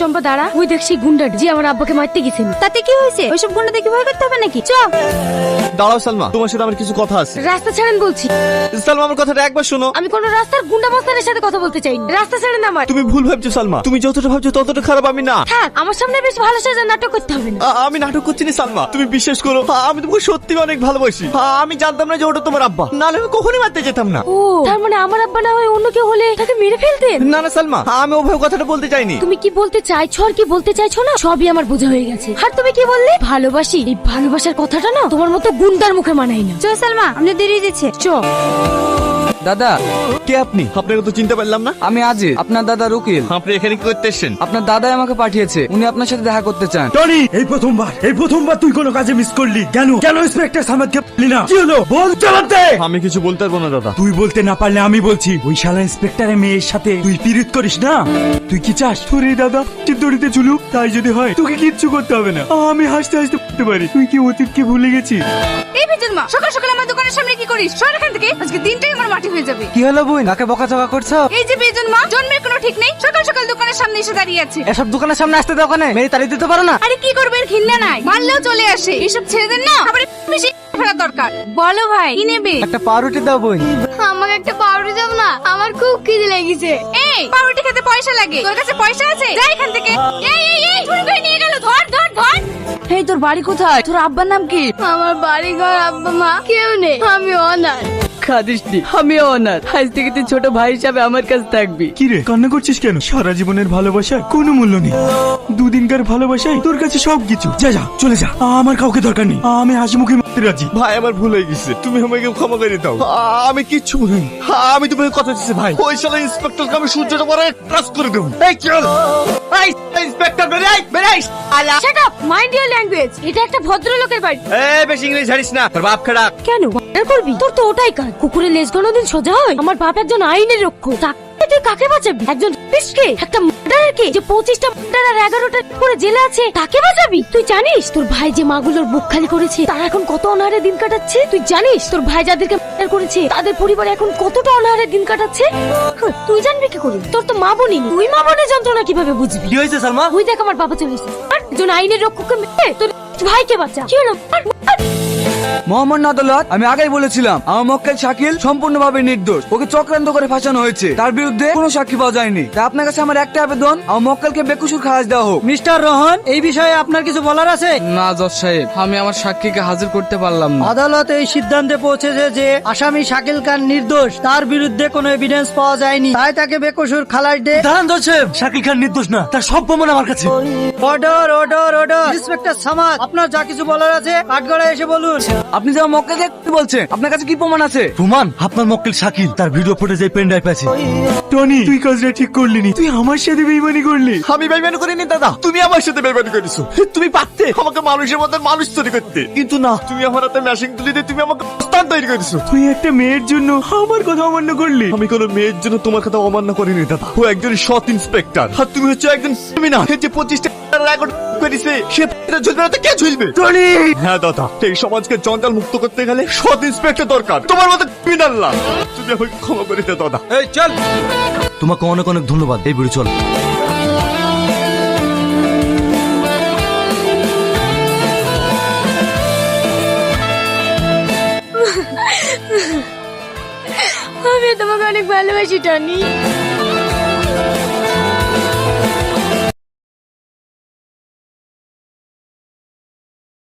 চম্পা দাঁড়া, ওই দেখ সেই গুন্ডা যে আমার আব্বাকে মারতে গেছিল। তাতে কি হয়েছে? ওইসব গুন্ডা দেখে ভয় করতে হবে নাকি? চ দাঁড়াও সালমা, তোমার সাথে আমার কিছু কথা আছে। রাস্তা ছাড়েন বলছি। সালমা আমার কথাটা একবার শোনো। আমি কোন রাস্তার গুন্ডা মাস্তানের সাথে কথা বলতে চাই না। রাস্তা ছাড়েন আমার। তুমি ভুল ভাবছো সালমা, তুমি যতটা ভাবছো ততটা খারাপ আমি না। থাক, আমার সামনে বেশ ভালো সাজা নাটক করতে হবে না। আমি নাটক করছি না সালমা, তুমি বিশ্বাস করো, আমি তোমাকে সত্যি অনেক ভালোবাসি। আমি জানতাম না যে ওটা তোমার আব্বা, নাহলে আমি কখনোই মারতে যেতাম না। ও তার মানে আমার আব্বা না হয় অন্য কেউ হলে তাকে মেরে ফেলতেন? না না সালমা, আমি ওভাবে কথাটা বলতে চাইনি। তুমি কি বলতে চাইছো আর কি বলতে চাইছো না সবই আমার বোঝা হয়ে গেছে। আর তুমি কি বললে? ভালোবাসি। এই ভালোবাসার কথাটা না তোমার মতো গুন্ডার মুখে মানাই না। চ সালমা, আমাদের দেরি দিচ্ছে। চ। দাদা, কে আপনি? আপনাকে তো চিনতে পারলাম না। আমি আজিজ, আপনার দাদার উকিল। আপনি এখানে কি করতে এসেছেন? আপনার দাদাই আমাকে পাঠিয়েছে, উনি আপনার সাথে দেখা করতে চান। টনি, এই প্রথমবার তুই কোনো কাজে মিস করলি কেন? কেন ইন্সপেক্টর সামাদকে বললি না? কি হলো বল, জবাব দে। আমি কিছু বলতে পারবো না দাদা। তুই বলতে না পারলে আমি বলছি। ওই শালা ইন্সপেক্টরের মেয়ের সাথে তুই পিরিত করিস না? তুই কি চাস তোর এই দাদা দড়িতে চুলুক? তাই যদি হয় তোকে কিচ্ছু করতে হবে না, আমি হাসতে হাসতে বলতে পারি। তুই কি অতীতকে ভুলে গেছিস? এই বেজন মা, সকাল সকাল আমার দোকানের সামনে কি করিস? সর এখান থেকে, আজকে দিনটাই আমার মাটি হয়ে যাবে। কি হলো বোন, কাকে বকাঝকা করছো? এই যে বেজন মা, জন্মের কোনো ঠিক নেই, সকাল সকাল দোকানের সামনে এসে দাঁড়িয়ে আছে। এসব দোকানের সামনে আসতে দাও, ওখানে মেরে তাড়িয়ে দিতে পারো না? আরে কি করবে, এর ঘৃণা নাই, মারলেও চলে আসে। এসব ছেলেদের না আবার বেশি ফেলা দরকার। বলো ভাই, কি নেবে? একটা পাউরুটি দাও বোন। আমাকে একটা পাউরুটি দাও না, আমার খুব খিদে লেগেছে। এই পাউরুটি খেতে পয়সা লাগে, তোর কাছে পয়সা আছে? যা এখান থেকে। এই চুরি করে নিয়ে গেল, ধর ধর ধর। এই তোর বাড়ি কোথায়? তোর আব্বার নাম কি? আমার বাড়ি ঘর আব্বা মা কেউ নেই, আমি অনাথ। খাদিসনি, আমিও অনাথ। আজ থেকে তুই ছোট ভাই হিসাবে আমার কাছে থাকবি। কি রে, কান্না করছিস কেন? সারা জীবনের ভালোবাসার কোনো মূল্য নেই, দুদিনকার ভালোবাসায় তোর কাছে সবকিছু। যা যা, চলে যা, আমার কাউকে দরকার নেই, আমি হাসি মুখে মরতে রাজি। ভাই আমার ভুল হয়ে গেছে, তুমি আমাকে ক্ষমা করে দাও। আমি কিচ্ছু বলিনি। আমি তোমাকে কথা দিচ্ছি ভাই, ওই শালা ইন্সপেক্টরকে আমি সূর্যটা পরে ক্রাশ করে দেবো। এই চল, এই ইন্সপেক্টর বেরাই বেরাই। Shut up, mind your language. এটা একটা ভদ্রলোকের বাড়ি। এই বেশি ইংলিশ ঝাড়িস না, তোর বাপ খারাপ। কেন মার্ডার করবি? তোর তো ওটাই কাজ। কুকুরের লেজ কোনোদিন সোজা হয়? আমার বাপ একজন আইনের রক্ষক, তুই কাকে বাঁচাবি? একজন রেপিস্টকে, একটা মার্ডারারকে, যে 25টা মার্ডার আর 11টা করে জেলে আছে, তাকে বাঁচাবি? তুই জানিস তোর ভাই যে মাগুলোর বুক খালি করেছে তারা এখন কত অনাহারে দিন কাটাচ্ছে? তুই জানিস তোর ভাই যাদেরকে মার্ডার করেছে তাদের পরিবার এখন কতটা অনাহারে দিন কাটাচ্ছে? তুই জানবি কি করে? তোর তো মা বোনই নেই, তুই মা বোনের যন্ত্রণা কিভাবে বুঝবি? কি হয়েছে সালমা? ওই দেখ আমার বাবা চলে এসেছে। আর একজন আইনের রক্ষককে মেরে তোর ভাইকে বাঁচা। কি হলো? মোহাম্মদ আদালত, আমি আগেই বলেছিলাম আমার মক্কেল শাকিল সম্পূর্ণভাবে নির্দোষ। ওকে চক্রান্ত করে ফাঁসানো হয়েছে, তার বিরুদ্ধে কোনো সাক্ষী পাওয়া যায়নি। তাই আপনার কাছে আমার একটা আবেদন, আমার মক্কেলকে বেকসুর খালাস দেওয়া হোক। মিস্টার রোহন, এই বিষয়ে আপনার কিছু বলার আছে? না জজ সাহেব, আমি আমার সাক্ষীকে হাজির করতে পারলাম না। আদালত এই সিদ্ধান্তে পৌঁছেছে যে আসামি শাকিল খান নির্দোষ, তার বিরুদ্ধে কোনো এভিডেন্স পাওয়া যায়নি, তাই তাকে বেকসুর খালাস দে। দাঁড়ান জজ সাহেব, শাকিল খান নির্দোষ না, তার সব প্রমাণ আমার কাছে। Order order order. Inspector Samad, আপনার যা কিছু বলার আছে কাঠগড়ায় এসে বলুন। আপনি যে আমার মক্কেলকে কি বলছেন? আপনার কাছে কি প্রমাণ আছে? প্রমাণ? আপনার মক্কেল শাকিল তার ভিডিও ফুটেজে পেন ড্রাইভ আছে। টনি, তুই কাজটা ঠিক করলি নি, তুই আমার সাথে বেইমানি করলি। আমি বেইমানি করিনি দাদা, তুমি আমার সাথে বেইমানি করেছো। তুমি পারতে আমাকে মানুষের মতো মানুষ তৈরি করতে, কিন্তু না, তুমি আমার হাতে ম্যাশিং তুলি দিয়ে তুমি আমাকে স্থান তৈরি করেছো। তুই একটা মেয়ের জন্য আমার কথা অমান্য করলি। আমি কোনো মেয়ের জন্য তোমার কথা অমান্য করিনি দাদা, ও একজন সৎ ইন্সপেক্টর, আর তুমি হচ্ছে একজন ক্রিমিনাল। যে 25টা রেকর্ড করেছে সে ঝুলবে না তো কে ঝুলবে? টনি, হ্যাঁ দাদা, এই সমাজকে জঞ্জাল মুক্ত করতে গেলে সৎ ইন্সপেক্টর দরকার, তোমার মতো ক্রিমিনাল না। তুমি আমাকে ক্ষমা করে দে দাদা। এই চল। তোমাকে অনেক অনেক ধন্যবাদ। এই বুড়ি চল। আমি তোমাকে অনেক ভালোবাসি টনি।